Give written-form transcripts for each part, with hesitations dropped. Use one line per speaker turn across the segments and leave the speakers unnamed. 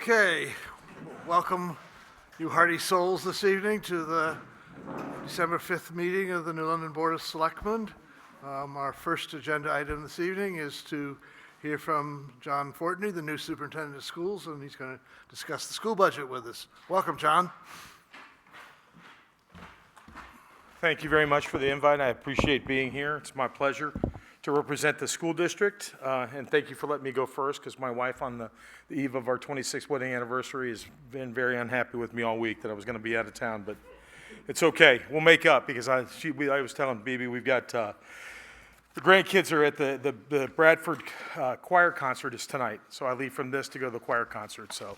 Okay, welcome you hearty souls this evening to the December 5th meeting of the New London Board of Selectmen. Our first agenda item this evening is to hear from John Fortney, the new superintendent of schools, and he's going to discuss the school budget with us. Welcome, John.
Thank you very much for the invite. I appreciate being here. It's my pleasure to represent the school district, and thank you for letting me go first, because my wife on the eve of our 26th wedding anniversary has been very unhappy with me all week that I was going to be out of town, but it's okay. We'll make up, because I was telling Bibi we've got the grandkids are at the Bradford choir concert is tonight, so I leave from this to go to the choir concert, so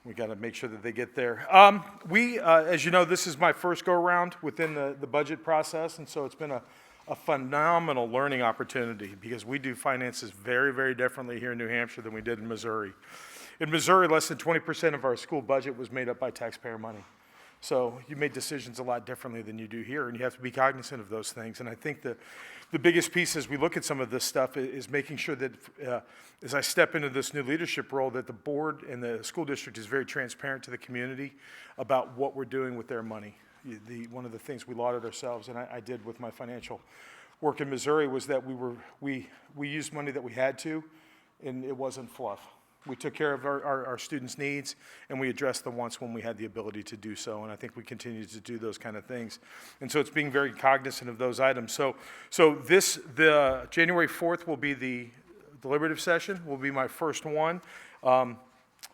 we got to make sure that they get there. As you know, this is my first go-around within the budget process, and so it's been a phenomenal learning opportunity, because we do finances very, very differently here in New Hampshire than we did in Missouri. In Missouri, less than 20% of our school budget was made up by taxpayer money. So you made decisions a lot differently than you do here, and you have to be cognizant of those things. And I think the biggest piece as we look at some of this stuff is making sure that as I step into this new leadership role, that the board and the school district is very transparent to the community about what we're doing with their money. One of the things we lauded ourselves, and I did with my financial work in Missouri, was that we used money that we had to, and it wasn't fluff. We took care of our students' needs, and we addressed the wants when we had the ability to do so, and I think we continue to do those kind of things. And so it's being very cognizant of those items. So the January 4th will be the deliberative session, will be my first one.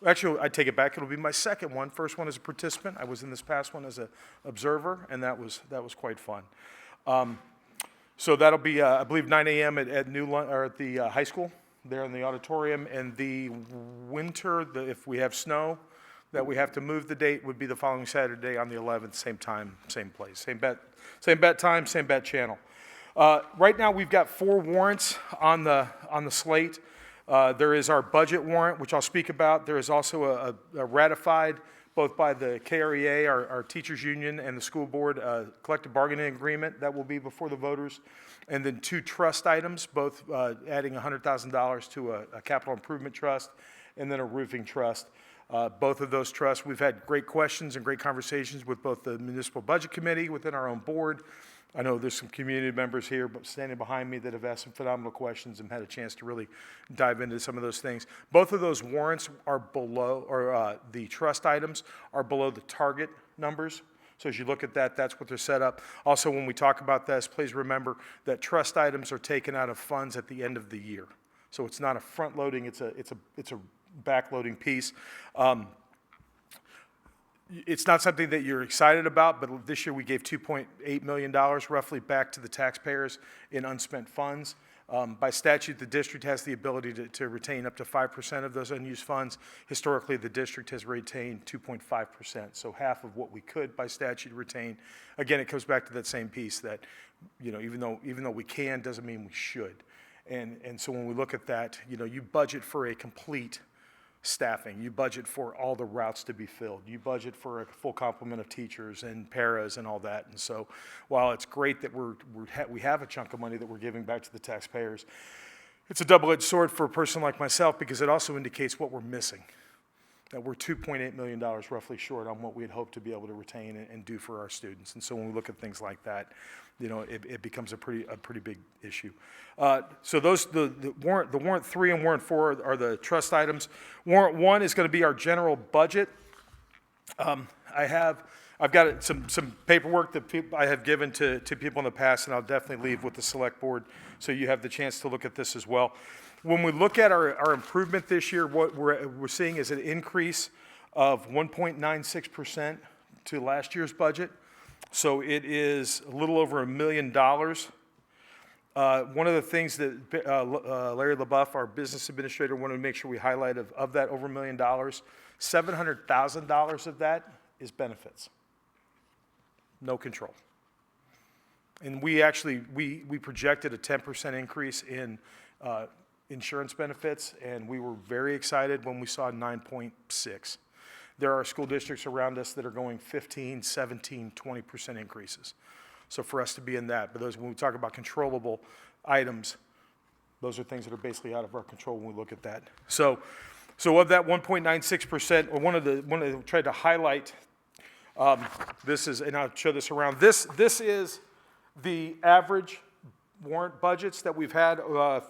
Actually, I take it back. It'll be my second one. First one as a participant. I was in this past one as an observer, and that was quite fun. So that'll be, I believe, 9 a.m. at the high school there in the auditorium. And the winter, if we have snow, that we have to move the date, would be the following Saturday on the 11th, same time, same place, same bet time, same bet channel. Right now, we've got 4 warrants on the slate. There is our budget warrant, which I'll speak about. There is also a ratified, both by the KREA, our teachers union, and the school board, collective bargaining agreement that will be before the voters. And then 2 trust items, both adding $100,000 to a capital improvement trust and then a roofing trust. Both of those trusts, we've had great questions and great conversations with both the municipal budget committee within our own board. I know there's some community members here standing behind me that have asked some phenomenal questions and had a chance to really dive into some of those things. Both of those warrants are below, or the trust items are below the target numbers. So as you look at that, that's what they're set up. Also, when we talk about this, please remember that trust items are taken out of funds at the end of the year. So it's not a front loading, it's a back loading piece. It's not something that you're excited about, but this year we gave $2.8 million roughly back to the taxpayers in unspent funds. By statute, the district has the ability to retain up to 5% of those unused funds. Historically, the district has retained 2.5%, so half of what we could by statute retain. Again, it comes back to that same piece that, you know, even though we can, doesn't mean we should. And so when we look at that, you know, you budget for a complete staffing. You budget for all the routes to be filled. You budget for a full complement of teachers and paras and all that. And so while it's great that we have a chunk of money that we're giving back to the taxpayers, it's a double-edged sword for a person like myself, because it also indicates what we're missing. That we're $2.8 million roughly short on what we had hoped to be able to retain and do for our students. And so when we look at things like that, you know, it becomes a pretty big issue. So those the warrant 3 and warrant 4 are the trust items. Warrant 1 is going to be our general budget. I've got some paperwork that I have given to people in the past, and I'll definitely leave with the select board so you have the chance to look at this as well. When we look at our improvement this year, what we're seeing is an increase of 1.96% to last year's budget. So it is a little over $1 million. One of the things that Larry LaBeouf, our business administrator, wanted to make sure we highlight of that over $1 million, $700,000 of that is benefits. No control. And we projected a 10% increase in insurance benefits, and we were very excited when we saw 9.6. There are school districts around us that are going 15, 17, 20% increases. So for us to be in that, but when we talk about controllable items, those are things that are basically out of our control when we look at that. So So of that 1.96%, or one of the tried to highlight, this is, and I'll show this around. This is the average warrant budgets that we've had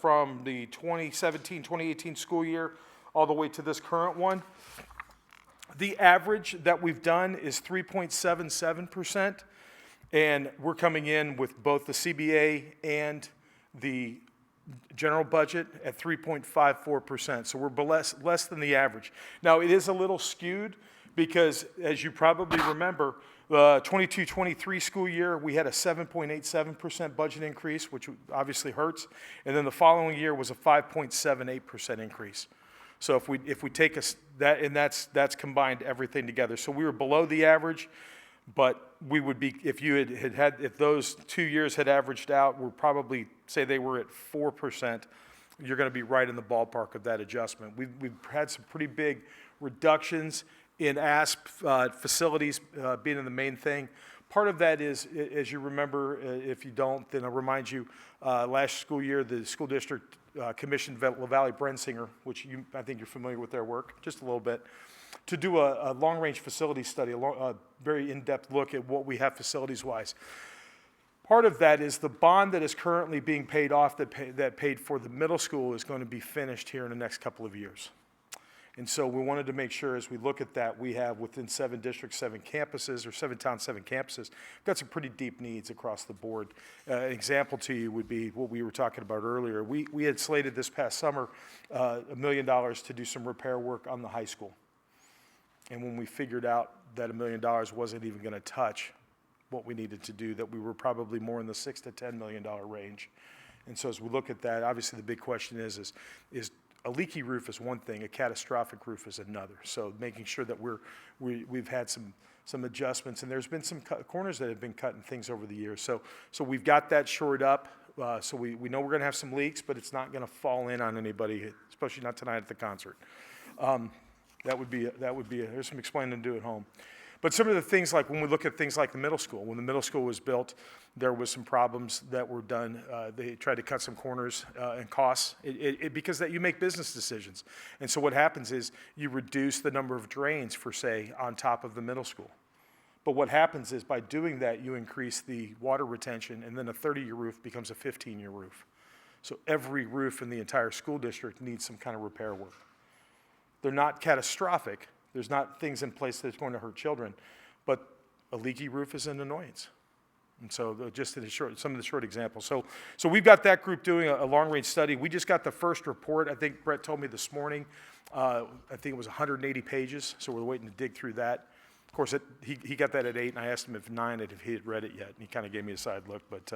from the 2017-2018 school year all the way to this current one. The average that we've done is 3.77%, and we're coming in with both the CBA and the general budget at 3.54%, so we're less than the average. Now, it is a little skewed because, as you probably remember, the 22-23 school year, we had a 7.87% budget increase, which obviously hurts, and then the following year was a 5.78% increase. So if we take that, and that's combined everything together. So we were below the average, but we would be, if you if those 2 years had averaged out, we're probably, say they were at 4%, you're going to be right in the ballpark of that adjustment. We've had some pretty big reductions in ASP facilities being the main thing. Part of that is, as you remember, if you don't, then I'll remind you, last school year, the school district commissioned LaValle Brensinger, which I think you're familiar with their work, just a little bit, to do a long-range facility study, a very in-depth look at what we have facilities-wise. Part of that is the bond that is currently being paid off that paid for the middle school is going to be finished here in the next couple of years. And so we wanted to make sure as we look at that, we have within 7 districts, 7 campuses, or 7 towns, 7 campuses, we've got some pretty deep needs across the board. An example to you would be what we were talking about earlier. We had slated this past summer $1 million to do some repair work on the high school. And when we figured out that $1 million wasn't even going to touch what we needed to do, that we were probably more in the $6 to $10 million range. And so as we look at that, obviously the big question is a leaky roof is one thing, a catastrophic roof is another. So making sure that we've had some adjustments, and there's been some corners that have been cut and things over the years. So we've got that shored up. So we know we're going to have some leaks, but it's not going to fall in on anybody, especially not tonight at the concert. There's some explaining to do at home. But some of the things, like when we look at things like the middle school, when the middle school was built, there was some problems that were done. They tried to cut some corners and costs because that you make business decisions. And so what happens is you reduce the number of drains, for say, on top of the middle school. But what happens is by doing that, you increase the water retention, and then a 30-year roof becomes a 15-year roof. So every roof in the entire school district needs some kind of repair work. They're not catastrophic. There's not things in place that's going to hurt children, but a leaky roof is an annoyance. And so just in some of the short examples. So we've got that group doing a long-range study. We just got the first report. I think Brett told me this morning. I think it was 180 pages, so we're waiting to dig through that. Of course, he got that at 8, and I asked him if 9, if he had read it yet, and he kind of gave me a side look, but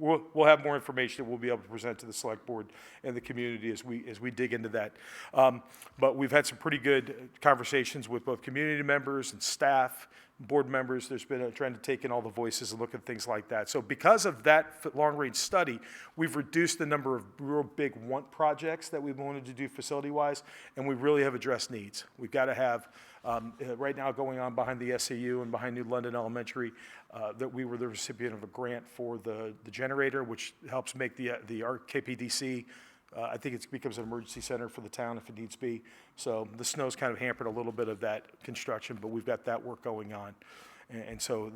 we'll have more information that we'll be able to present to the select board and the community as we dig into that. But we've had some pretty good conversations with both community members and staff, board members. There's been a trend to take in all the voices and look at things like that. So because of that long-range study, we've reduced the number of real big want projects that we wanted to do facility-wise, and we really have addressed needs. We've got to have, right now going on behind the SAU and behind New London Elementary, that we were the recipient of a grant for the generator, which helps make the KPDC, I think it becomes an emergency center for the town if it needs to be. So the snow's kind of hampered a little bit of that construction, but we've got that work going on. And so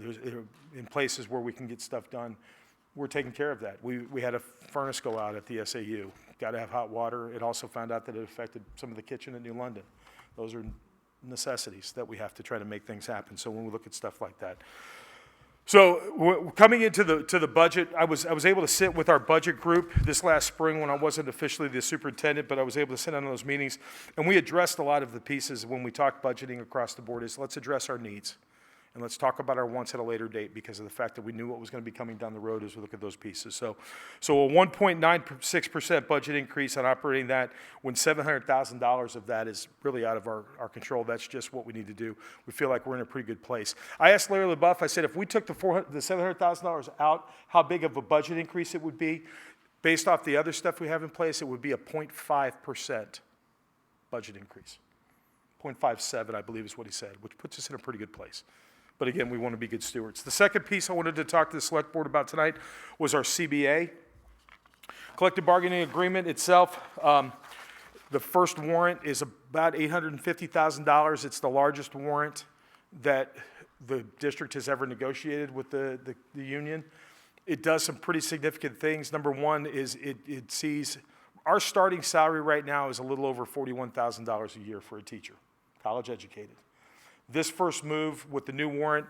in places where we can get stuff done, we're taking care of that. We had a furnace go out at the SAU. Got to have hot water. It also found out that it affected some of the kitchen at New London. Those are necessities that we have to try to make things happen. So when we look at stuff like that. So coming into the budget, I was able to sit with our budget group this last spring when I wasn't officially the superintendent, but I was able to sit on those meetings, and we addressed a lot of the pieces when we talked budgeting across the board. Is let's address our needs, and let's talk about our wants at a later date because of the fact that we knew what was going to be coming down the road as we look at those pieces. So a 1.96% budget increase on operating that, when $700,000 of that is really out of our control. That's just what we need to do. We feel like we're in a pretty good place. I asked Larry LaBeouf, I said, if we took the $700,000 out, how big of a budget increase it would be? Based off the other stuff we have in place, it would be a 0.5% budget increase. 0.57, I believe is what he said, which puts us in a pretty good place. But again, we want to be good stewards. The second piece I wanted to talk to the select board about tonight was our CBA. Collective bargaining agreement itself. The first warrant is about $850,000. It's the largest warrant that the district has ever negotiated with the union. It does some pretty significant things. Number one is it sees, our starting salary right now is a little over $41,000 a year for a teacher, college educated. This first move with the new warrant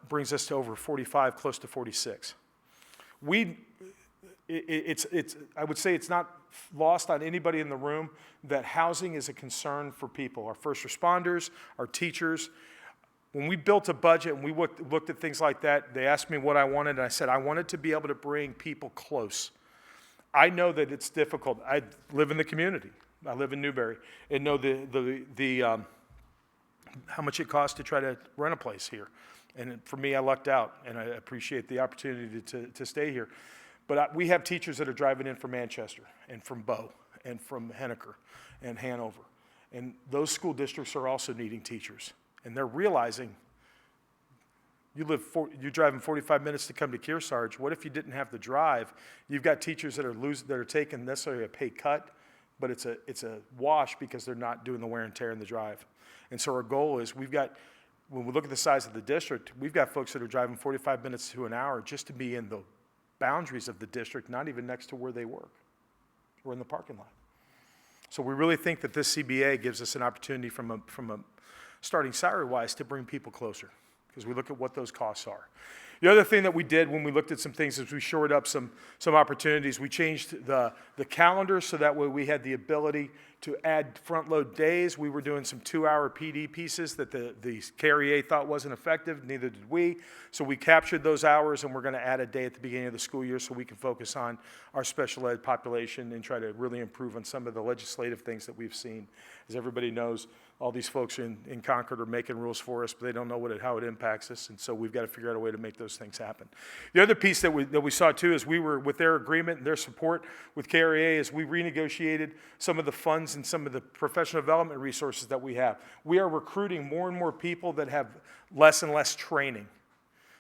brings us to over 45, close to 46. I would say it's not lost on anybody in the room that housing is a concern for people, our first responders, our teachers. When we built a budget and we looked at things like that, they asked me what I wanted, and I said I wanted to be able to bring people close. I know that it's difficult. I live in the community. I live in Newberry, and know how much it costs to try to rent a place here. And for me, I lucked out, and I appreciate the opportunity to stay here. But we have teachers that are driving in from Manchester and from Bow and from Henniker and Hanover. And those school districts are also needing teachers. And they're realizing you're driving 45 minutes to come to Kearsarge. What if you didn't have the drive? You've got teachers that are taking necessarily a pay cut, but it's a wash because they're not doing the wear and tear in the drive. And so our goal is when we look at the size of the district, we've got folks that are driving 45 minutes to an hour just to be in the boundaries of the district, not even next to where they work or in the parking lot. So we really think that this CBA gives us an opportunity from a starting salary-wise to bring people closer, because we look at what those costs are. The other thing that we did when we looked at some things is we shored up some opportunities. We changed the calendar so that way we had the ability to add front-load days. We were doing some 2-hour PD pieces that the KREA thought wasn't effective, neither did we. So we captured those hours, and we're going to add a day at the beginning of the school year so we can focus on our special ed population and try to really improve on some of the legislative things that we've seen. As everybody knows, all these folks in Concord are making rules for us, but they don't know how it impacts us, and so we've got to figure out a way to make those things happen. The other piece that we saw too is we were, with their agreement and their support with KREA, is we renegotiated some of the funds and some of the professional development resources that we have. We are recruiting more and more people that have less and less training.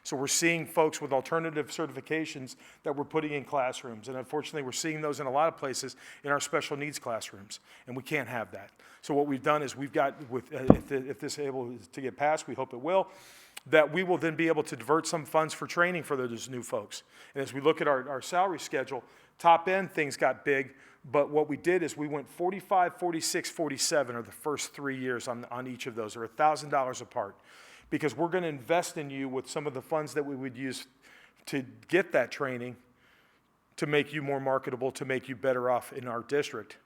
So we're seeing folks with alternative certifications that we're putting in classrooms. And unfortunately, we're seeing those in a lot of places in our special needs classrooms. And we can't have that. So what we've done is we've got, if this is able to get passed, we hope it will, that we will then be able to divert some funds for training for those new folks. And as we look at our salary schedule, top end things got big. But what we did is we went 45, 46, 47 are the first 3 years on each of those, or $1,000 apart. Because we're going to invest in you with some of the funds that we would use to get that training, to make you more marketable, to make you better off in our district.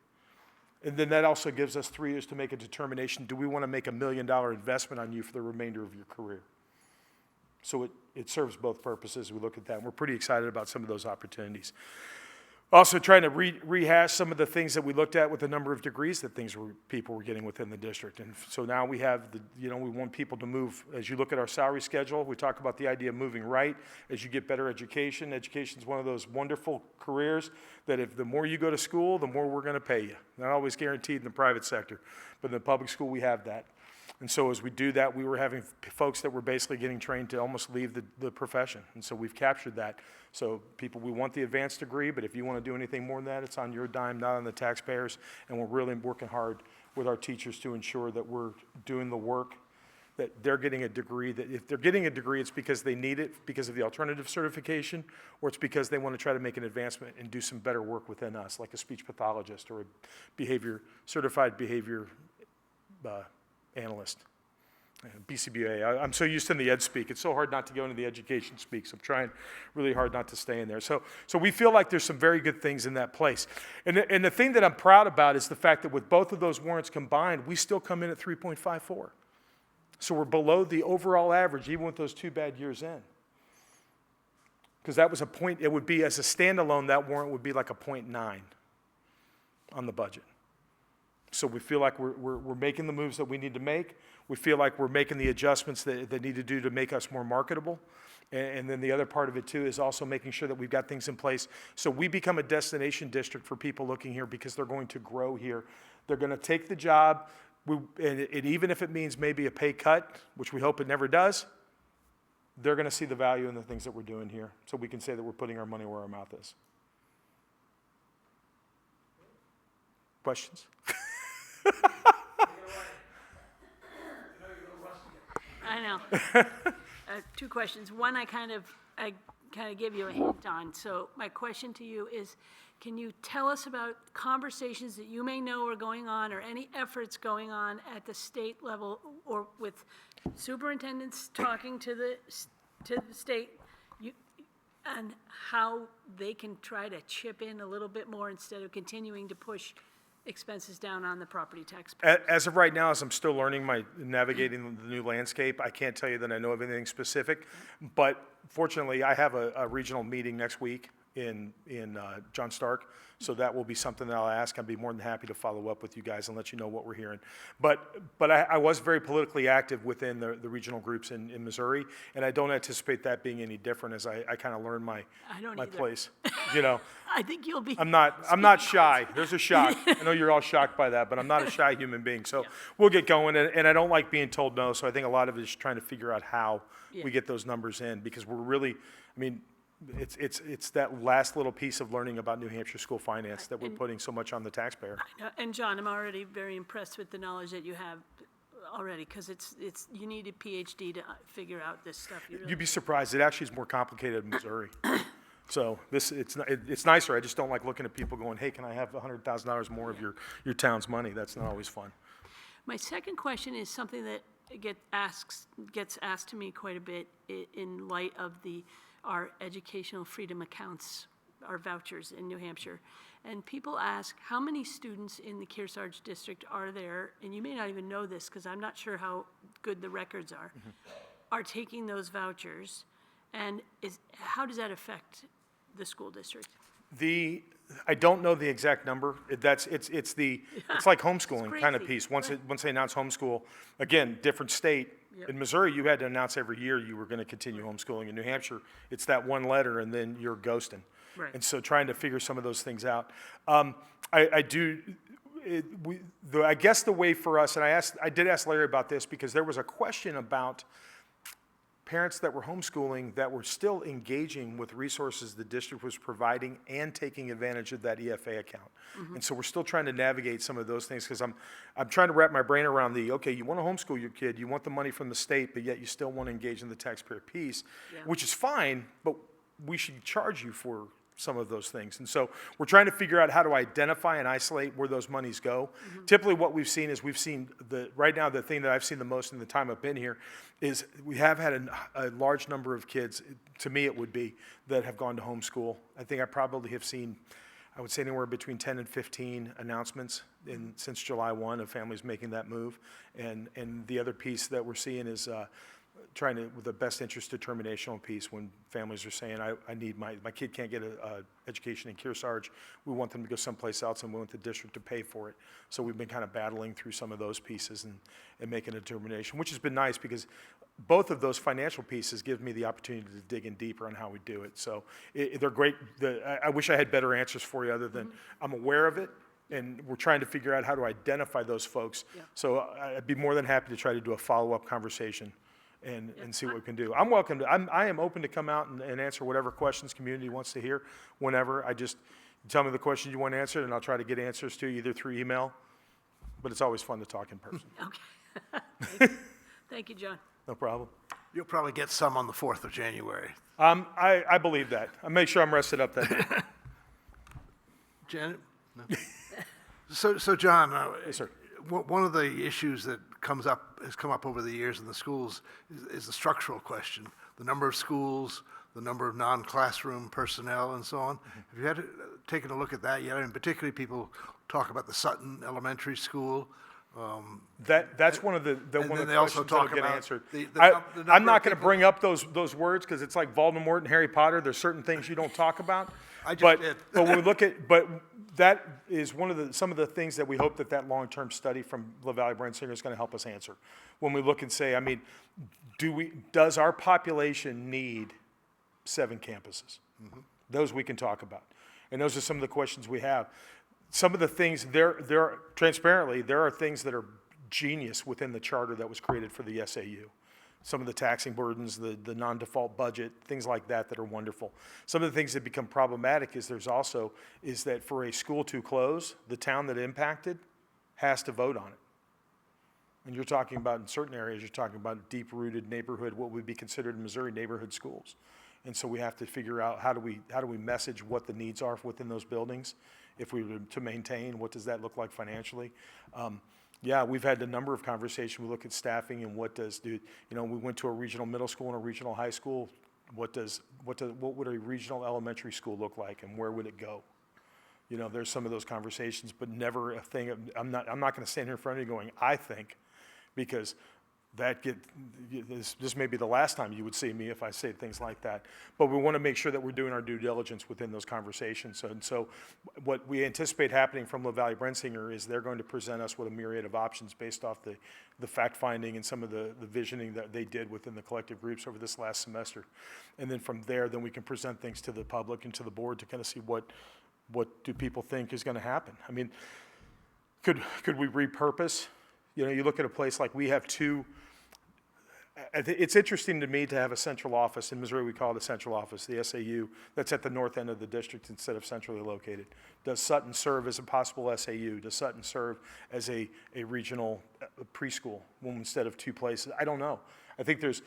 And then that also gives us 3 years to make a determination, do we want to make $1 million investment on you for the remainder of your career? So it serves both purposes. We look at that, and we're pretty excited about some of those opportunities. Also trying to rehash some of the things that we looked at with the number of degrees that people were getting within the district. And so now we have, we want people to move. As you look at our salary schedule, we talk about the idea of moving right as you get better education. Education is one of those wonderful careers that if the more you go to school, the more we're going to pay you. Not always guaranteed in the private sector, but in the public school we have that. And so as we do that, we were having folks that were basically getting trained to almost leave the profession. And so we've captured that. So people, we want the advanced degree, but if you want to do anything more than that, it's on your dime, not on the taxpayers. And we're really working hard with our teachers to ensure that we're doing the work, that they're getting a degree, that if they're getting a degree, it's because they need it, because of the alternative certification, or it's because they want to try to make an advancement and do some better work within us, like a speech pathologist or a certified behavior analyst. BCBA. I'm so used to the ed speak. It's so hard not to go into the education speak. So I'm trying really hard not to stay in there. So we feel like there's some very good things in that place. And the thing that I'm proud about is the fact that with both of those warrants combined, we still come in at 3.54. So we're below the overall average, even with those 2 bad years in. Because that was a point, it would be, as a standalone, that warrant would be like a 0.9 on the budget. So we feel like we're making the moves that we need to make. We feel like we're making the adjustments that need to do to make us more marketable. And then the other part of it too is also making sure that we've got things in place so we become a destination district for people looking here, because they're going to grow here. They're going to take the job, and even if it means maybe a pay cut, which we hope it never does, they're going to see the value in the things that we're doing here, so we can say that we're putting our money where our mouth is. Questions?
I know. Two questions. One, I kind of give you a hint on. So my question to you is, can you tell us about conversations that you may know are going on, or any efforts going on at the state level, or with superintendents talking to the state, and how they can try to chip in a little bit more instead of continuing to push expenses down on the property tax?
As of right now, as I'm still learning navigating the new landscape, I can't tell you that I know of anything specific. But fortunately, I have a regional meeting next week in John Stark, so that will be something that I'll ask. I'd be more than happy to follow up with you guys and let you know what we're hearing. But I was very politically active within the regional groups in Missouri, and I don't anticipate that being any different as I kind of learn my place. You know,
I think you'll be.
I'm not shy. There's a shock. I know you're all shocked by that, but I'm not a shy human being. So we'll get going, and I don't like being told no. So I think a lot of it is trying to figure out how we get those numbers in, because we're really, I mean, it's that last little piece of learning about New Hampshire school finance that we're putting so much on the taxpayer.
And John, I'm already very impressed with the knowledge that you have already, because it's you need a PhD to figure out this stuff.
You'd be surprised. It actually is more complicated in Missouri. So it's nicer. I just don't like looking at people going, hey, can I have $100,000 more of your town's money? That's not always fun.
My second question is something that gets asked to me quite a bit in light of our educational freedom accounts, our vouchers in New Hampshire. And people ask, how many students in the Kearsarge district are there, and you may not even know this because I'm not sure how good the records are taking those vouchers, and how does that affect the school district?
I don't know the exact number. It's like homeschooling kind of
crazy,
piece. Once they announce homeschool, again, different state.
Yep.
In Missouri, you had to announce every year you were going to continue homeschooling. In New Hampshire, it's that one letter, and then you're ghosting.
Right.
And so trying to figure some of those things out. I guess the way for us, and I did ask Larry about this, because there was a question about parents that were homeschooling that were still engaging with resources the district was providing and taking advantage of that EFA account. And so we're still trying to navigate some of those things, because I'm trying to wrap my brain around okay, you want to homeschool your kid, you want the money from the state, but yet you still want to engage in the taxpayer piece, which is fine, but we should charge you for some of those things. And so we're trying to figure out how to identify and isolate where those monies go. Typically what we've seen is right now the thing that I've seen the most in the time I've been here is we have had a large number of kids, to me it would be, that have gone to homeschool. I think I probably have seen, I would say anywhere between 10 and 15 announcements since July 1 of families making that move. And the other piece that we're seeing is trying to, with the best interest determinational piece, when families are saying, I need my kid can't get a education in Kearsarge, we want them to go someplace else, and we want the district to pay for it. So we've been kind of battling through some of those pieces and making a determination, which has been nice, because both of those financial pieces give me the opportunity to dig in deeper on how we do it. So they're great. I wish I had better answers for you, other than I'm aware of it, and we're trying to figure out how to identify those folks.
Yeah.
So I'd be more than happy to try to do a follow-up conversation and see what we can do. I am open to come out and answer whatever questions community wants to hear whenever. Tell me the question you want answered, and I'll try to get answers to you either through email, but it's always fun to talk in person.
Okay. Thank you, John.
No problem.
You'll probably get some on the 4th of January.
I believe that. I'll make sure I'm rested up that day.
Janet? No. So John,
Yes, sir.
one of the issues that has come up over the years in the schools is the structural question, the number of schools, the number of non-classroom personnel, and so on. Have you taken a look at that yet? And particularly, people talk about the Sutton Elementary School.
That's one of the
they also
questions
talk
that'll get
about
answered.
the
I'm
number
not
of
going to
people-
bring up those words, because it's like Voldemort and Harry Potter. There's certain things you don't talk about.
I just
but
did.
but when we look at that is some of the things that we hope that long-term study from La Valley Brensinger is going to help us answer. When we look and say, I mean, does our population need 7 campuses? Those we can talk about, and those are some of the questions we have. Some of the things transparently, there are things that are genius within the charter that was created for the SAU. some of the taxing burdens, the non-default budget, things like that that are wonderful. Some of the things that become problematic is is that for a school to close, the town that impacted has to vote on it. And you're talking about, in certain areas, you're talking about deep-rooted neighborhood, what would be considered in Missouri neighborhood schools. And so we have to figure out how do we message what the needs are within those buildings. If we were to maintain, what does that look like financially? Yeah, we've had a number of conversations. We look at staffing and what we went to a regional middle school and a regional high school. What would a regional elementary school look like, and where would it go? You know, there's some of those conversations, but never a thing. I'm not going to stand here in front of you going, I think, because this may be the last time you would see me if I say things like that. But we want to make sure that we're doing our due diligence within those conversations. And so what we anticipate happening from LaValle Brensinger is they're going to present us with a myriad of options based off the fact-finding and some of the visioning that they did within the collective groups over this last semester. And then from there, then we can present things to the public and to the board to kind of see what do people think is going to happen. I mean, could we repurpose? You know, you look at a place like we have two. It's interesting to me to have a central office. In Missouri, we call it a central office, the SAU, that's at the north end of the district instead of centrally located. Does Sutton serve as a possible SAU? Does Sutton serve as a regional preschool instead of two places? I don't know. I think there's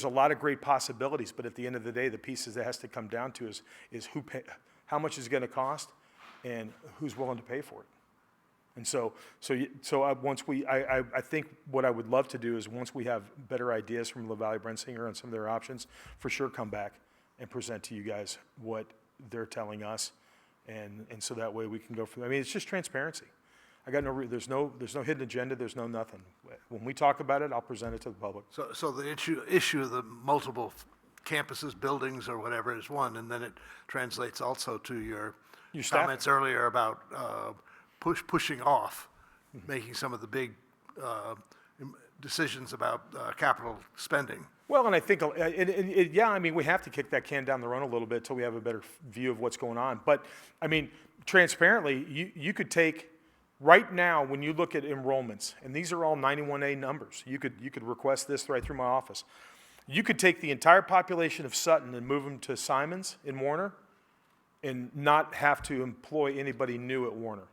a lot of great possibilities, but at the end of the day, the pieces that has to come down to is how much is it going to cost and who's willing to pay for it. And so I think what I would love to do is once we have better ideas from LaValle Brensinger on some of their options, for sure come back and present to you guys what they're telling us, and so that way we can go from. I mean, it's just transparency. I got there's no hidden agenda. There's no nothing. When we talk about it, I'll present it to the public.
So the issue of the multiple campuses, buildings, or whatever is one, and then it translates also to your
staffing.
comments earlier about pushing off, making some of the big decisions about capital spending.
Well, and I think, yeah, I mean, we have to kick that can down the road a little bit until we have a better view of what's going on. But, I mean, transparently, you could take, right now, when you look at enrollments, and these are all 91A numbers, you could request this right through my office. You could take the entire population of Sutton and move them to Seamans in Warner and not have to employ anybody new at Warner.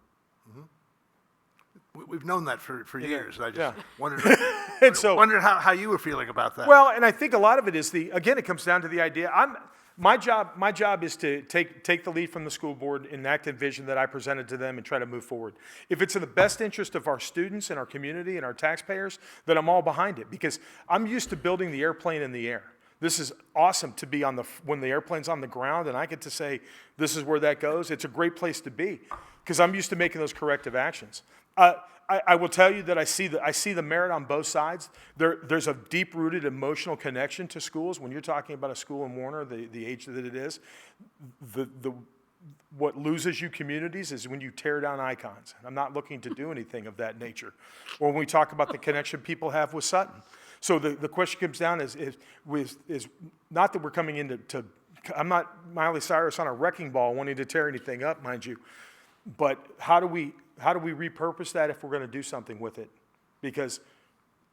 We've known that for years. I just
yeah.
wondered,
And
wondered how you were feeling about that.
Well, and I think a lot of it is again, it comes down to the idea. My job is to take the lead from the school board in active vision that I presented to them and try to move forward. If it's in the best interest of our students and our community and our taxpayers, then I'm all behind it, because I'm used to building the airplane in the air. This is awesome to be when the airplane's on the ground and I get to say, this is where that goes. It's a great place to be, because I'm used to making those corrective actions. I will tell you that I see the merit on both sides. There's a deep-rooted emotional connection to schools. When you're talking about a school in Warner, the age that it is, what loses you communities is when you tear down icons. I'm not looking to do anything of that nature. Or when we talk about the connection people have with Sutton. So the question comes down is not that we're coming into, I'm not Miley Cyrus on a wrecking ball wanting to tear anything up, mind you, but how do we repurpose that if we're going to do something with it? Because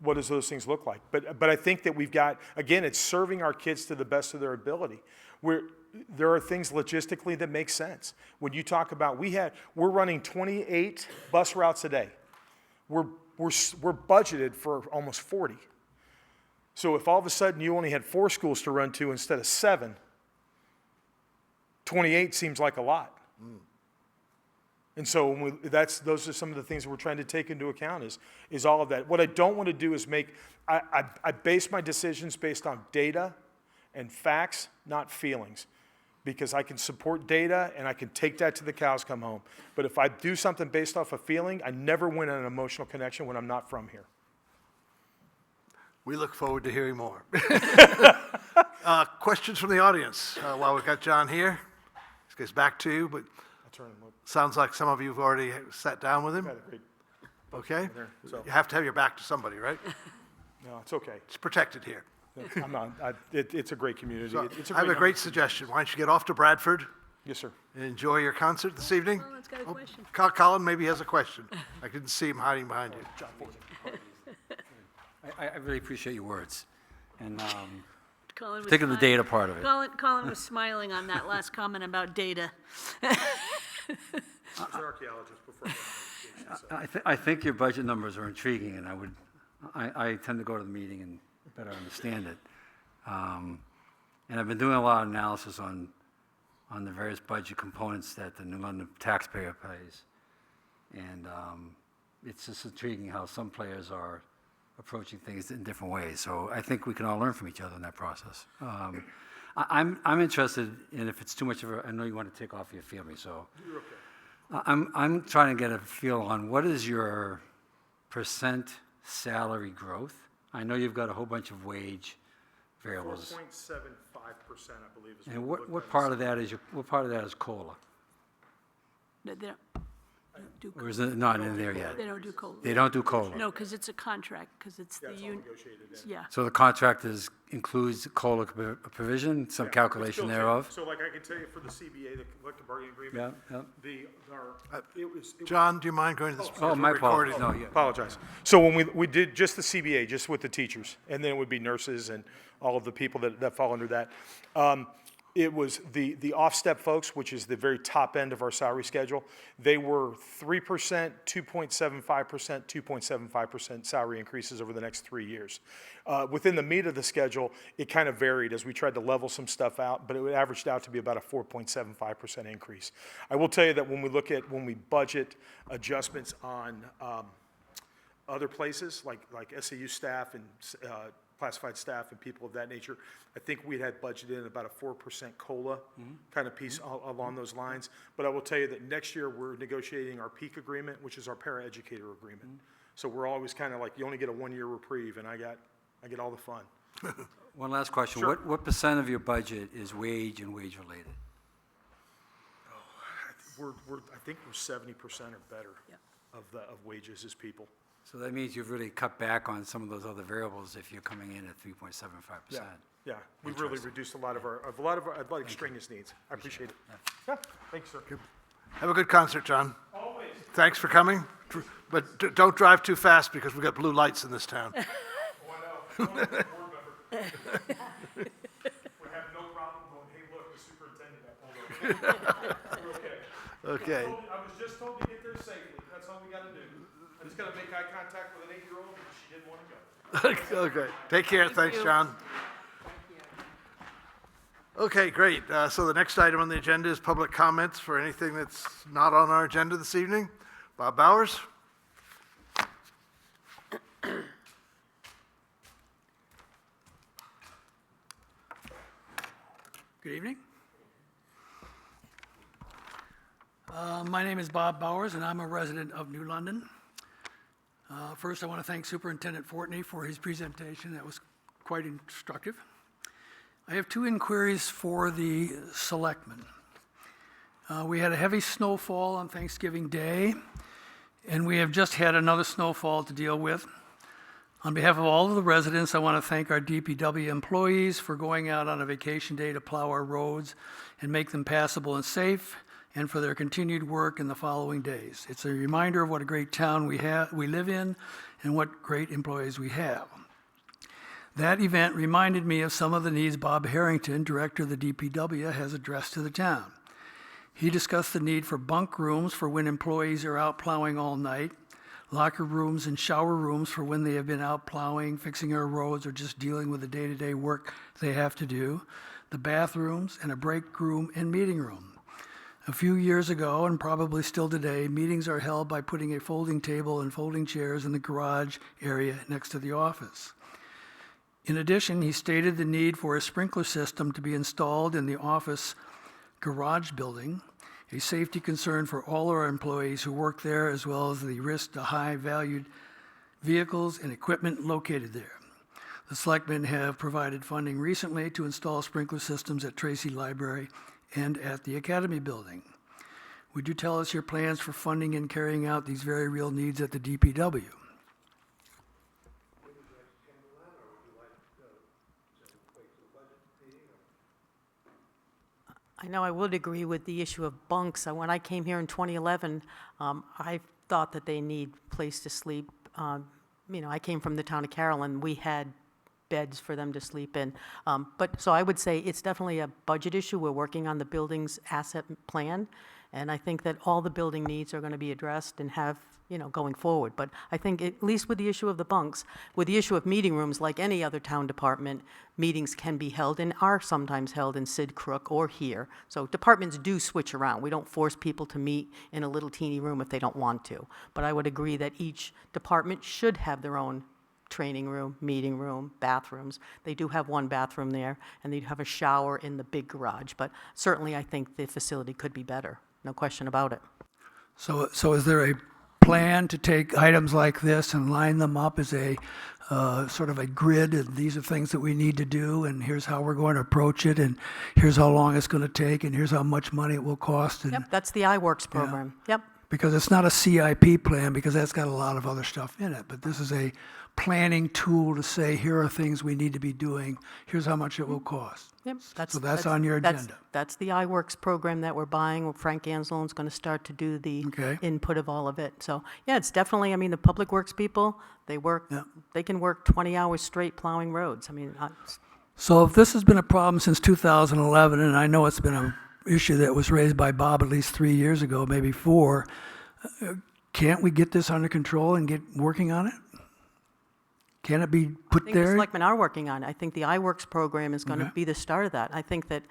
what does those things look like? But I think that we've got, again, it's serving our kids to the best of their ability. There are things logistically that make sense. When you talk about, we're running 28 bus routes a day. We're budgeted for almost 40. So if all of a sudden you only had 4 schools to run to instead of 7, 28 seems like a lot. And so those are some of the things that we're trying to take into account is all of that. What I don't want to do is I base my decisions based on data and facts, not feelings, because I can support data and I can take that to the cows come home. But if I do something based off a feeling, I never win an emotional connection when I'm not from here.
We look forward to hearing more. Questions from the audience while we've got John here. This goes back to you, but sounds like some of you have already sat down with him. Okay? You have to have your back to somebody, right?
No, it's okay.
It's protected here.
I'm not. It's a great community.
So I have a great suggestion. Why don't you get off to Bradford?
Yes, sir.
And enjoy your concert this evening.
Colin's got a question.
Colin maybe has a question. I didn't see him hiding behind you.
I really appreciate your words. and
Colin was
particularly the
smiling.
data part of it.
Colin was smiling on that last comment about data.
I was an archaeologist before I got my education, so.
I think your budget numbers are intriguing, and I tend to go to the meeting and better understand it. And I've been doing a lot of analysis on the various budget components that the New London taxpayer pays. And it's just intriguing how some players are approaching things in different ways. So I think we can all learn from each other in that process. I'm interested in, if it's too much of a, I know you want to take off your family, so.
You're okay.
I'm trying to get a feel on what is your percent salary growth? I know you've got a whole bunch of wage variables.
4.75%, I believe, is
And
we looked
what
at.
part of that is what part of that is COLA?
They don't do,
Or is it not in there yet?
they don't do COLA.
They don't do COLA.
No, because it's a contract, because it's
Yeah,
the
it's all negotiated in.
yeah.
So the contract includes COLA provision, some
Yeah,
calculation
it's built in.
thereof?
So like I can tell you for the CBA, the collective bargaining agreement.
Yeah,
John, do you mind going to this?
Oh,
because
my
we're recording.
apologies, no, yeah.
Apologize. So when we did just the CBA, just with the teachers, and then it would be nurses and all of the people that fall under that. It was the off-step folks, which is the very top end of our salary schedule. They were 3%, 2.75%, 2.75% salary increases over the next 3 years. Within the meat of the schedule, it kind of varied as we tried to level some stuff out, but it averaged out to be about a 4.75% increase. I will tell you that when we budget adjustments on other places, like SAU staff and classified staff and people of that nature, I think we had budgeted in about a 4% COLA kind of piece along those lines. But I will tell you that next year, we're negotiating our peak agreement, which is our paraeducator agreement. So we're always kind of like, you only get a 1-year reprieve, and I get all the fun.
One last question.
Sure.
What percent of your budget is wage and wage related?
I think we're 70% or better
Yeah.
of wages as people.
So that means you've really cut back on some of those other variables if you're coming in at 3.75%.
Yeah, we've really reduced a lot of our athletic extraneous needs. I appreciate it. Yeah, thanks, sir.
Have a good concert, John.
Always.
Thanks for coming, but don't drive too fast because we've got blue lights in this town.
Oh, I know. I'm a board member. We have no problem going, hey, look, the superintendent got pulled over. We're okay.
Okay.
I was just told to get there safely. That's all we got to do. I just got to make eye contact with an 8-year-old, and she didn't want to go.
Okay, take care, thanks,
you.
John. Okay, great. So the next item on the agenda is public comments for anything that's not on our agenda this evening. Bob Bowers?
Good evening. My name is Bob Bowers, and I'm a resident of New London. First, I want to thank Superintendent Fortney for his presentation. That was quite instructive. I have 2 inquiries for the Selectmen. We had a heavy snowfall on Thanksgiving Day, and we have just had another snowfall to deal with. On behalf of all of the residents, I want to thank our DPW employees for going out on a vacation day to plow our roads and make them passable and safe, and for their continued work in the following days. It's a reminder of what a great town we live in and what great employees we have. That event reminded me of some of the needs Bob Harrington, director of the DPW, has addressed to the town. He discussed the need for bunk rooms for when employees are out plowing all night, locker rooms and shower rooms for when they have been out plowing, fixing our roads, or just dealing with the day-to-day work they have to do, the bathrooms, and a break room and meeting room. A few years ago, and probably still today, meetings are held by putting a folding table and folding chairs in the garage area next to the office. In addition, he stated the need for a sprinkler system to be installed in the office garage building, a safety concern for all our employees who work there, as well as the risk to high-valued vehicles and equipment located there. The Selectmen have provided funding recently to install sprinkler systems at Tracy Library and at the Academy Building. Would you tell us your plans for funding and carrying out these very real needs at the DPW?
I know I would agree with the issue of bunks. When I came here in 2011, I thought that they need place to sleep. I came from the town of Carrollyn. We had beds for them to sleep in. So I would say it's definitely a budget issue. We're working on the building's asset plan, and I think that all the building needs are going to be addressed and have, going forward. But I think at least with the issue of the bunks, with the issue of meeting rooms, like any other town department, meetings can be held and are sometimes held in Sid Crook or here. So departments do switch around. We don't force people to meet in a little teeny room if they don't want to. But I would agree that each department should have their own training room, meeting room, bathrooms. They do have one bathroom there, and they have a shower in the big garage. But certainly, I think the facility could be better. No question about it.
So is there a plan to take items like this and line them up as a sort of a grid, and these are things that we need to do, and here's how we're going to approach it, and here's how long it's going to take, and here's how much money it will cost? And
Yep, that's the iWorks program. Yep.
because it's not a CIP plan, because that's got a lot of other stuff in it, but this is a planning tool to say, here are things we need to be doing, here's how much it will cost.
Yep,
So that's on your agenda.
That's the iWorks program that we're buying. Frank Anzalone's going to start to do the
Okay.
input of all of it. So, yeah, it's definitely, the Public Works people, they work,
Yeah.
they can work 20 hours straight plowing roads.
So if this has been a problem since 2011, and I know it's been an issue that was raised by Bob at least 3 years ago, maybe 4, can't we get this under control and get working on it? Can it be put
I think the
there?
selectmen are working on it. I think the iWorks program is going to
Okay.
be the start of that. I think that,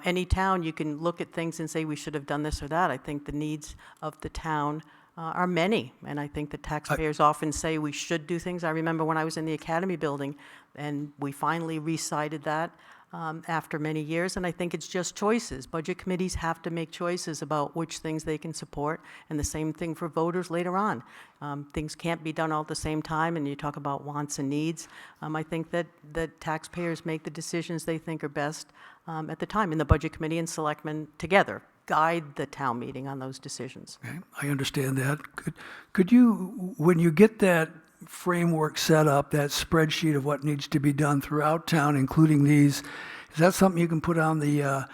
any town, you can look at things and say, we should have done this or that. I think the needs of the town are many, and I think the taxpayers often say we should do things. I remember when I was in the Academy building, and we finally recited that after many years, and I think it's just choices. Budget committees have to make choices about which things they can support, and the same thing for voters later on. Things can't be done all at the same time, and you talk about wants and needs. I think that taxpayers make the decisions they think are best at the time, and the Budget Committee and Selectmen together guide the town meeting on those decisions.
Okay, I understand that. Could you, when you get that framework set up, that spreadsheet of what needs to be done throughout town, including these, is that something you can put on the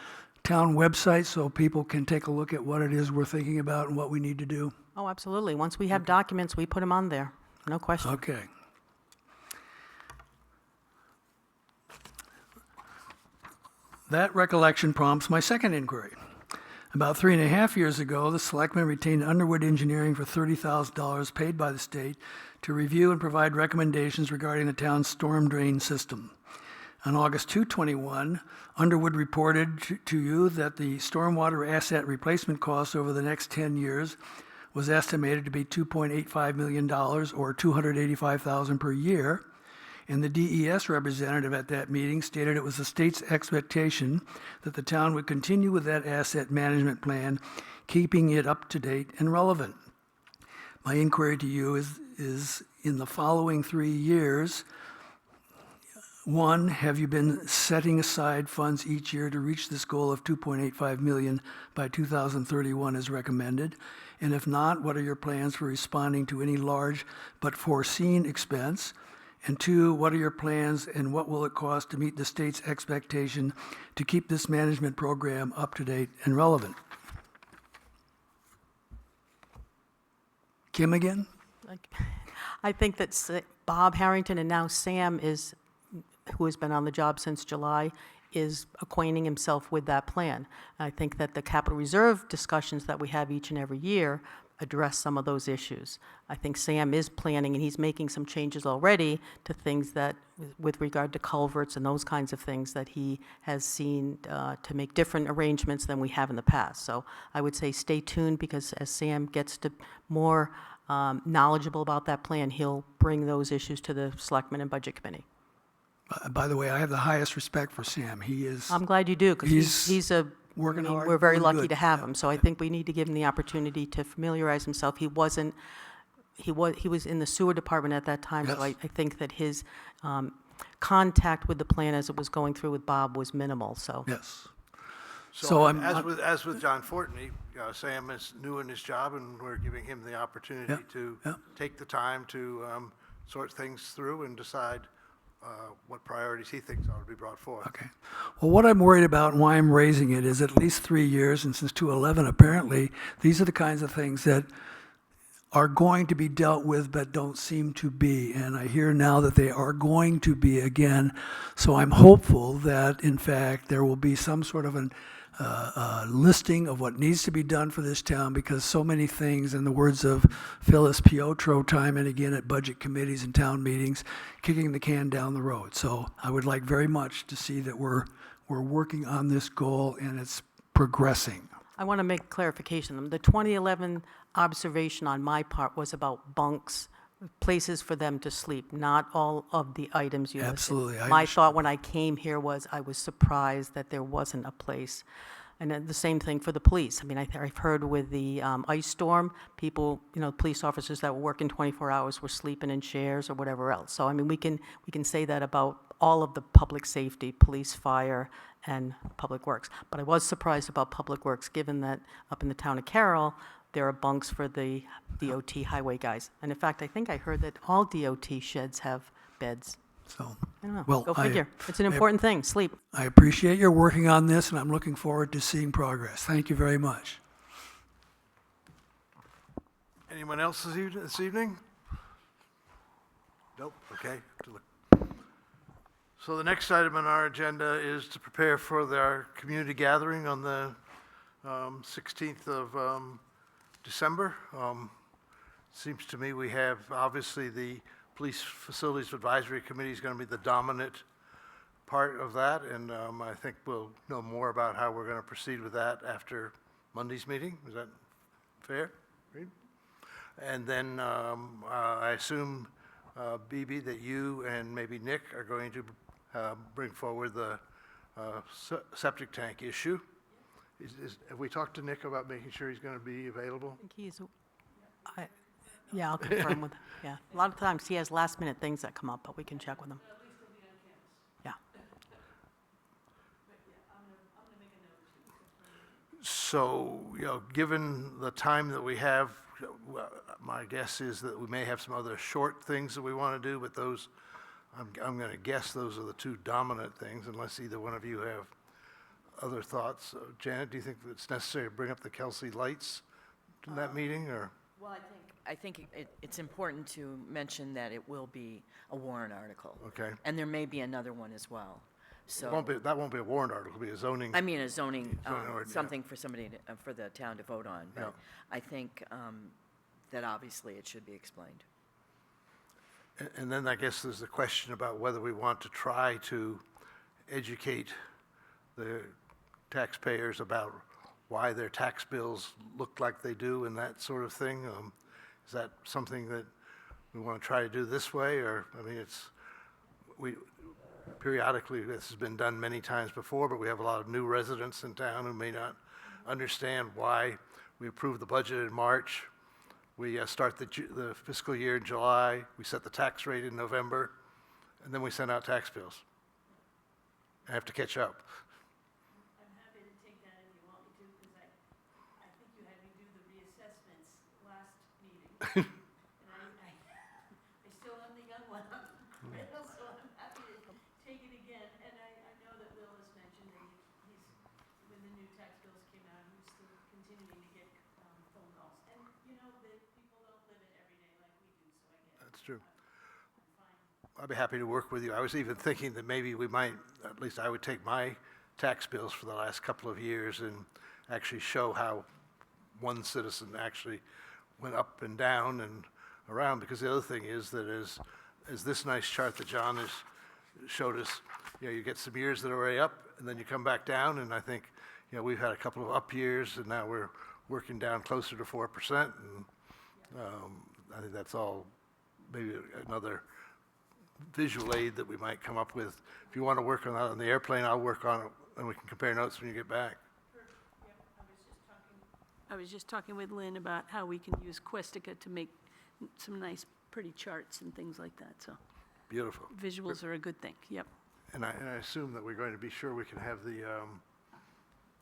town website so people can take a look at what it is we're thinking about and what we need to do?
Oh, absolutely. Once we have documents, we put them on there. No question.
Okay. That recollection prompts my second inquiry. About 3.5 years ago, the Selectmen retained Underwood Engineering for $30,000 paid by the state to review and provide recommendations regarding the town's storm drain system. On August 2/21, Underwood reported to you that the stormwater asset replacement cost over the next 10 years was estimated to be $2.85 million, or $285,000 per year. And the DES representative at that meeting stated it was the state's expectation that the town would continue with that asset management plan, keeping it up to date and relevant. My inquiry to you is in the following 3 years, 1, have you been setting aside funds each year to reach this goal of $2.85 million by 2031 as recommended? And if not, what are your plans for responding to any large but foreseen expense? And 2, what are your plans and what will it cost to meet the state's expectation to keep this management program up to date and relevant? Kim again?
I think that Bob Harrington and now Sam who has been on the job since July, is acquainting himself with that plan. I think that the capital reserve discussions that we have each and every year address some of those issues. I think Sam is planning, and he's making some changes already to things that, with regard to culverts and those kinds of things, that he has seen to make different arrangements than we have in the past. So I would say stay tuned, because as Sam gets to more knowledgeable about that plan, he'll bring those issues to the Selectmen and Budget Committee.
By the way, I have the highest respect for Sam. He is,
I'm glad you do, because he's
working hard,
we're very
doing
lucky
good.
to have him. So I think we need to give him the opportunity to familiarize himself. He was in the sewer department at that time, so
Yes.
I think that his contact with the plan as it was going through with Bob was minimal, so.
yes.
So
So I'm-
as with John Fortney, Sam is new in his job, and we're giving him the opportunity to take the time to sort things through and decide what priorities he thinks ought to be brought forward.
Okay. Well, what I'm worried about and why I'm raising it is at least 3 years, and since 2011, apparently, these are the kinds of things that are going to be dealt with but don't seem to be. And I hear now that they are going to be again. So I'm hopeful that, in fact, there will be some sort of listing of what needs to be done for this town, because so many things, in the words of Phyllis Piotro, time and again at budget committees and town meetings, kicking the can down the road. So I would like very much to see that we're working on this goal and it's progressing.
I want to make clarification. The 2011 observation on my part was about bunks, places for them to sleep, not all of the items you listed.
Absolutely, I
My
understand.
thought when I came here was I was surprised that there wasn't a place. And then the same thing for the police. I mean, I've heard with the ice storm, people, police officers that were working 24 hours were sleeping in chairs or whatever else. So, I mean, we can say that about all of the public safety, police, fire, and public works. But I was surprised about public works, given that up in the town of Carroll, there are bunks for the DOT highway guys. And in fact, I think I heard that all DOT sheds have beds.
So,
I don't know.
well,
Go figure. It's an important thing, sleep.
I appreciate your working on this, and I'm looking forward to seeing progress. Thank you very much.
Anyone else this evening? Nope, okay. So the next item on our agenda is to prepare for our community gathering on the 16th of December. Seems to me we have, obviously, the Police Facilities Advisory Committee is going to be the dominant part of that, and I think we'll know more about how we're going to proceed with that after Monday's meeting. Is that fair? Reed? And then I assume, Bibi, that you and maybe Nick are going to bring forward the septic tank issue. Have we talked to Nick about making sure he's going to be available?
I think yeah, I'll confirm with, yeah. A lot of times he has last-minute things that come up, but we can check with him. Yeah.
So, given the time that we have, my guess is that we may have some other short things that we want to do, but those, I'm going to guess those are the two dominant things, unless either one of you have other thoughts. Janet, do you think it's necessary to bring up the Kelsey lights in that meeting, or?
Well, I think it's important to mention that it will be a warrant article.
Okay.
And there may be another one as well. So,
That won't be a warrant article, it'll be a zoning.
I mean, a zoning,
ordinance, yeah.
something for somebody, for the town to vote on.
Yeah.
But I think that obviously it should be explained.
And then I guess there's the question about whether we want to try to educate the taxpayers about why their tax bills look like they do and that sort of thing. Is that something that we want to try to do this way, or, I mean, periodically, this has been done many times before, but we have a lot of new residents in town who may not understand why we approve the budget in March. We start the fiscal year in July, we set the tax rate in November, and then we send out tax bills. I have to catch up.
I'm happy to take that if you want me to, because I think you had me do the reassessments last meeting. And I still am the young one, so I'm happy to take it again. And I know that Will has mentioned that when the new tax bills came out, he was still continuing to get phone calls. And, that people don't live it every day like we do, so I get it.
That's true.
I'm fine.
I'd be happy to work with you. I was even thinking that maybe we might, at least I would take my tax bills for the last couple of years and actually show how one citizen actually went up and down and around, because the other thing is that as this nice chart that John has showed us, you get some years that are way up, and then you come back down, and I think, we've had a couple of up years, and now we're working down closer to 4%, and I think that's all maybe another visual aid that we might come up with. If you want to work on that on the airplane, I'll work on it, and we can compare notes when you get back.
I was just talking with Lynn about how we can use Questica to make some nice, pretty charts and things like that, so
Beautiful.
visuals are a good thing, yep.
And I assume that we're going to be sure we can have the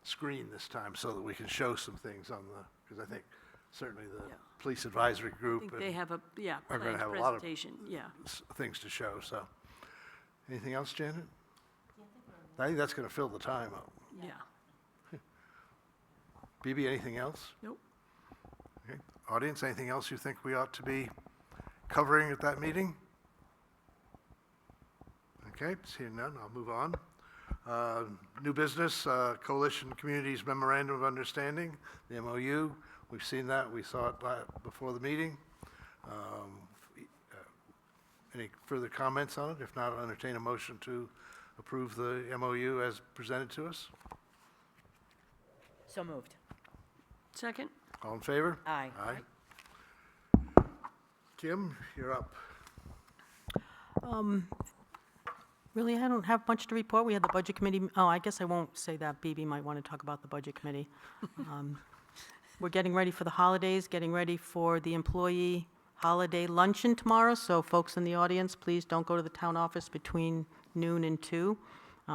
screen this time so that we can show some things on because I think certainly the
Yeah.
police advisory
I
group
think
and
they have a,
are gonna
planned
have a lot of-
presentation, yeah.
things to show, so. Anything else, Janet? I think that's going to fill the time up.
Yeah,
BB, anything else?
nope.
Okay. Audience, anything else you think we ought to be covering at that meeting? Okay, seeing none, I'll move on. New business, Coalition Communities Memorandum of Understanding, the MOU. We've seen that, we saw it before the meeting. Any further comments on it? If not, I'll entertain a motion to approve the MOU as presented to us.
So moved.
Second?
All in favor?
Aye.
Aye. Kim, you're up.
Really, I don't have much to report. We had the Budget Committee, oh, I guess I won't say that. BB might want to talk about the Budget Committee. We're getting ready for the holidays, getting ready for the employee holiday luncheon tomorrow, so folks in the audience, please don't go to the town office between noon and 2.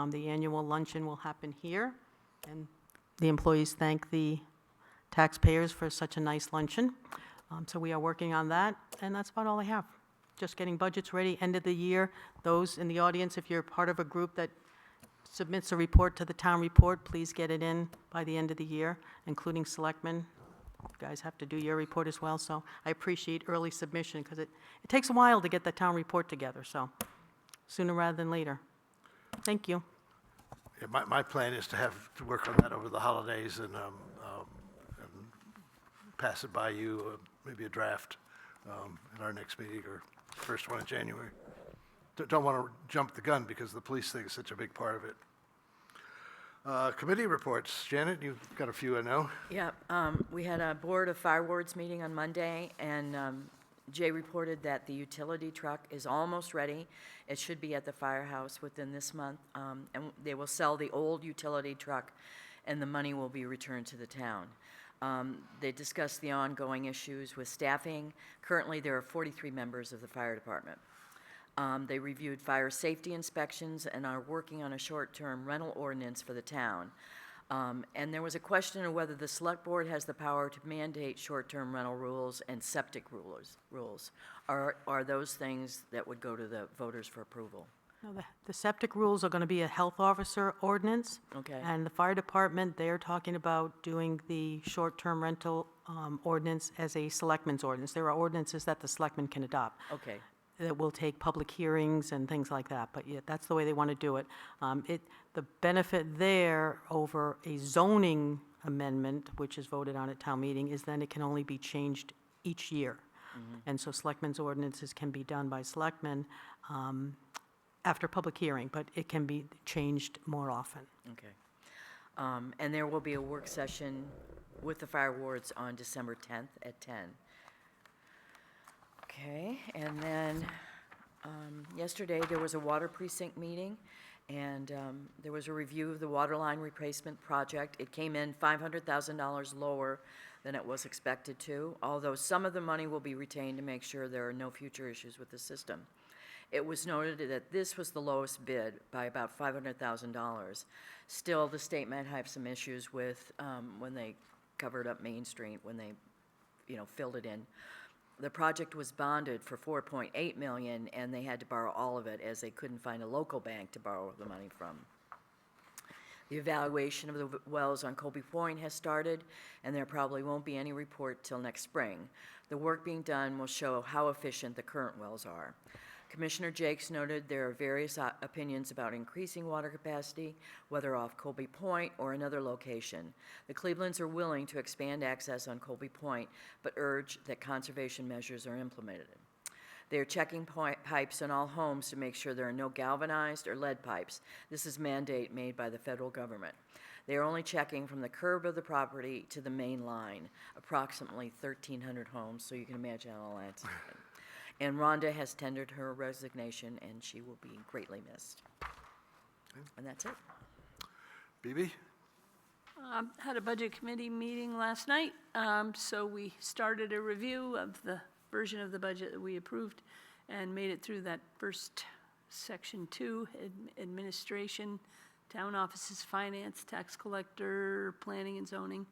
The annual luncheon will happen here, and the employees thank the taxpayers for such a nice luncheon. So we are working on that, and that's about all I have. Just getting budgets ready, end of the year. Those in the audience, if you're part of a group that submits a report to the town report, please get it in by the end of the year, including selectmen. You guys have to do your report as well, so I appreciate early submission, because it takes a while to get the town report together, so sooner rather than later. Thank you.
Yeah, my plan is to work on that over the holidays and pass it by you, maybe a draft at our next meeting or first one in January. Don't want to jump the gun because the police thing is such a big part of it. Committee reports. Janet, you've got a few, I know.
Yeah, we had a Board of Fire Wards meeting on Monday, and Jay reported that the utility truck is almost ready. It should be at the firehouse within this month, and they will sell the old utility truck, and the money will be returned to the town. They discussed the ongoing issues with staffing. Currently, there are 43 members of the fire department. They reviewed fire safety inspections and are working on a short-term rental ordinance for the town. And there was a question of whether the select board has the power to mandate short-term rental rules and septic rules. Are those things that would go to the voters for approval?
No, the septic rules are going to be a health officer ordinance.
Okay.
And the fire department, they're talking about doing the short-term rental ordinance as a selectmen's ordinance. There are ordinances that the selectmen can adopt.
Okay.
That will take public hearings and things like that, but yeah, that's the way they want to do it. The benefit there over a zoning amendment, which is voted on at town meeting, is then it can only be changed each year. And so selectmen's ordinances can be done by selectmen after public hearing, but it can be changed more often.
Okay. And there will be a work session with the fire wards on December 10th at 10. Okay, and then yesterday there was a water precinct meeting, and there was a review of the water line replacement project. It came in $500,000 lower than it was expected to, although some of the money will be retained to make sure there are no future issues with the system. It was noted that this was the lowest bid by about $500,000. Still, the state might have some issues with when they covered up Main Street, when they, filled it in. The project was bonded for $4.8 million, and they had to borrow all of it as they couldn't find a local bank to borrow the money from. The evaluation of the wells on Colby Point has started, and there probably won't be any report till next spring. The work being done will show how efficient the current wells are. Commissioner Jakes noted there are various opinions about increasing water capacity, whether off Colby Point or another location. The Clevelands are willing to expand access on Colby Point, but urge that conservation measures are implemented. They are checking pipes in all homes to make sure there are no galvanized or lead pipes. This is a mandate made by the federal government. They are only checking from the curb of the property to the main line, approximately 1,300 homes, so you can imagine all that's happening. And Rhonda has tendered her resignation, and she will be greatly missed. And that's it.
BB?
Had a budget committee meeting last night, so we started a review of the version of the budget that we approved and made it through that first section 2, administration, town offices, finance, tax collector, planning and zoning.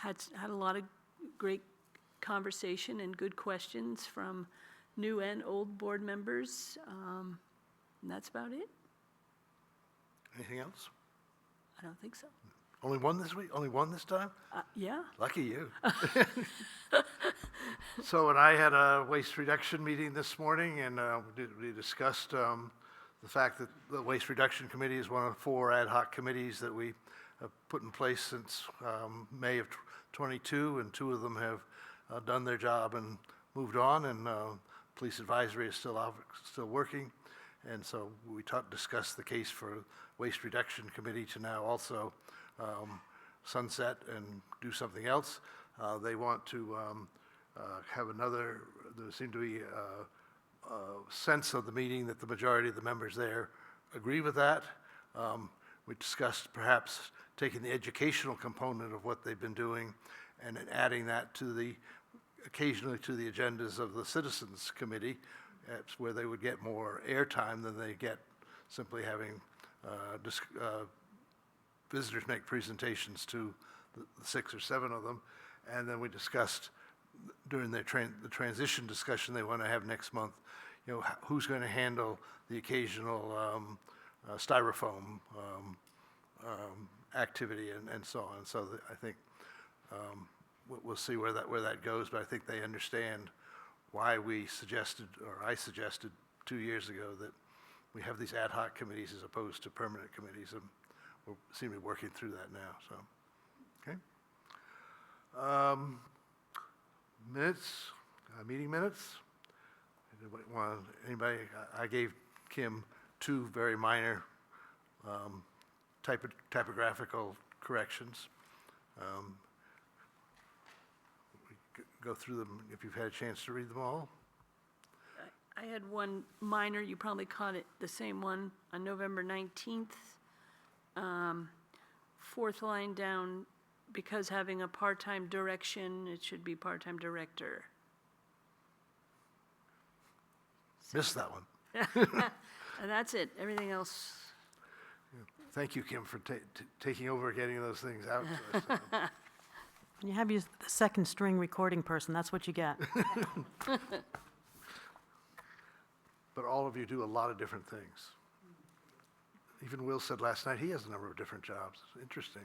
Had a lot of great conversation and good questions from new and old board members, and that's about it.
Anything else?
I don't think so.
Only one this week? Only one this time?
Yeah?
Lucky you. So, and I had a waste reduction meeting this morning, and we discussed the fact that the Waste Reduction Committee is one of 4 ad hoc committees that we have put in place since May of '22, and 2 of them have done their job and moved on, and Police Advisory is still working. And so we discussed the case for Waste Reduction Committee to now also sunset and do something else. They want to have another, there seemed to be a sense of the meeting that the majority of the members there agree with that. We discussed perhaps taking the educational component of what they've been doing and then adding that to occasionally to the agendas of the Citizens Committee. That's where they would get more airtime than they get simply having visitors make presentations to the 6 or 7 of them. And then we discussed during the transition discussion they want to have next month, who's going to handle the occasional styrofoam activity and so on. So I think we'll see where that goes, but I think they understand why we suggested, or I suggested 2 years ago, that we have these ad hoc committees as opposed to permanent committees, and we seem to be working through that now, so, okay. Minutes, meeting minutes. Anybody, I gave Kim 2 very minor typographical corrections. We go through them if you've had a chance to read them all.
I had one minor, you probably caught it, the same one, on November 19th. 4th line down, because having a part-time direction, it should be part-time director.
Missed that one.
And that's it, everything else,
Thank you, Kim, for taking over getting those things out to us.
When you have the second string recording person, that's what you get.
But all of you do a lot of different things. Even Will said last night he has a number of different jobs. Interesting.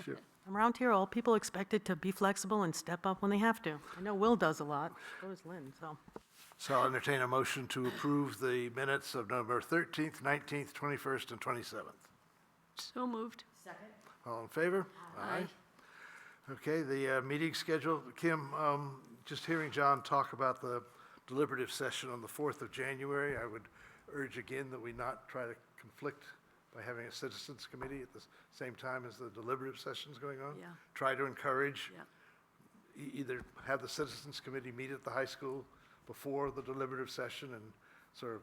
Sure.
Around here, all people expected to be flexible and step up when they have to. I know Will does a lot, so does Lynn, so.
So I'll entertain a motion to approve the minutes of November 13th, 19th, 21st, and 27th.
so moved.
All in favor? Aye. Okay, the meeting schedule. Kim, just hearing John talk about the deliberative session on the 4th of January, I would urge again that we not try to conflict by having a citizens committee at the same time as the deliberative session's going on.
Yeah.
Try to encourage,
Yeah.
either have the citizens committee meet at the high school before the deliberative session and sort of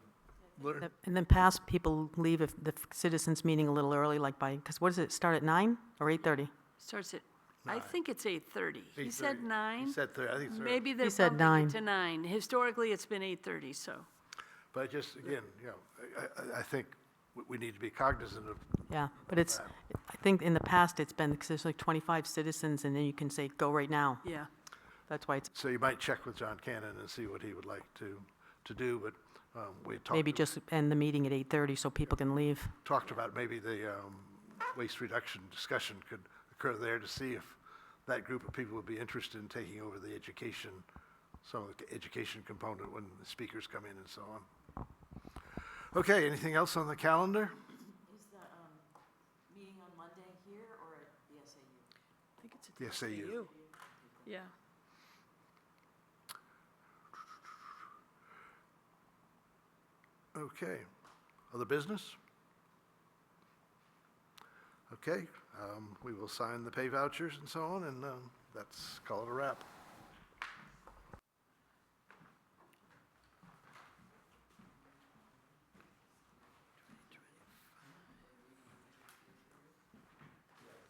learn.
And then past people leave if the citizens meeting a little early, like because what does it start at 9 or 8:30?
Starts at, I think it's 8:30. He said
8:30.
9.
He said 30, I think it's 30.
Maybe they're
He said
bumping
9.
it to 9. Historically, it's been 8:30, so.
But just, again, I think we need to be cognizant of,
Yeah, but I think in the past, it's been, because there's like 25 citizens, and then you can say, go right now.
Yeah,
That's why it's
so you might check with John Cannon and see what he would like to do, but we
maybe just end the meeting at 8:30 so people can leave.
talked about maybe the waste reduction discussion could occur there to see if that group of people would be interested in taking over the education, some of the education component when the speakers come in and so on. Okay, anything else on the calendar?
Is the meeting on Monday here or at the SAU?
I think it's at
The SAU.
Yeah.
Okay, other business? Okay, we will sign the pay vouchers and so on, and that's, call it a wrap.